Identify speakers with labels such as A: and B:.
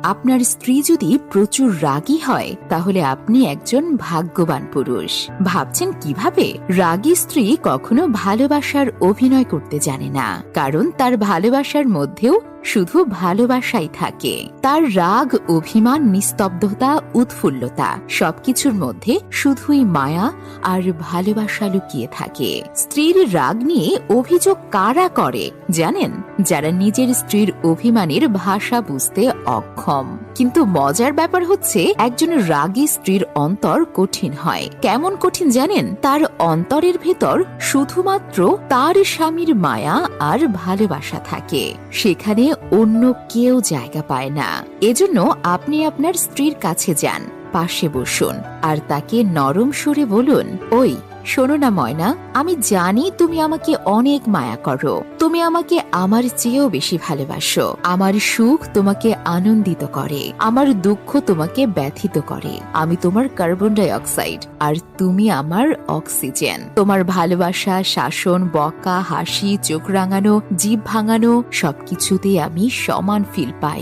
A: আপনার স্ত্রী যদি প্রচুর রাগী হয় তাহলে আপনি একজন ভাগ্যবান পুরুষ। ভাবছেন কিভাবে? রাগী স্ত্রী কখনো ভালোবাসার অভিনয় করতে জানে না, কারণ তার ভালোবাসার মধ্যেও শুধু ভালোবাসাই থাকে। তার রাগ, অভিমান, নিস্তব্ধতা, উৎফুল্লতা সবকিছুর মধ্যে শুধুই মায়া আর ভালোবাসা লুকিয়ে থাকে। স্ত্রীর রাগ নিয়ে অভিযোগ কারা করে জানেন? যারা নিজের স্ত্রীর অভিমানের ভাষা বুঝতে অক্ষম। কিন্তু মজার ব্যাপার হচ্ছে, একজন রাগী স্ত্রীর অন্তর কঠিন হয়। কেমন কঠিন জানেন? তার অন্তরের ভেতর শুধুমাত্র তার স্বামীর মায়া আর ভালোবাসা থাকে, সেখানে অন্য কেউ জায়গা পায় না। এজন্য আপনি আপনার স্ত্রীর কাছে যান, পাশে বসুন আর তাকে নরম সুরে বলুন, ওই শোনো না ময়না, আমি জানি তুমি আমাকে অনেক মায়া করো, তুমি আমাকে আমার চেয়েও বেশি ভালোবাসো। আমার সুখ তোমাকে আনন্দিত করে, আমার দুঃখ তোমাকে ব্যথিত করে। আমি তোমার কার্বন ডাই অক্সাইড আর তুমি আমার অক্সিজেন। তোমার ভালোবাসা, শাসন, বকা, হাসি, চোখ রাঙানো, জিভ ভাঙানো সবকিছুতেই আমি সমান ফিল পাই।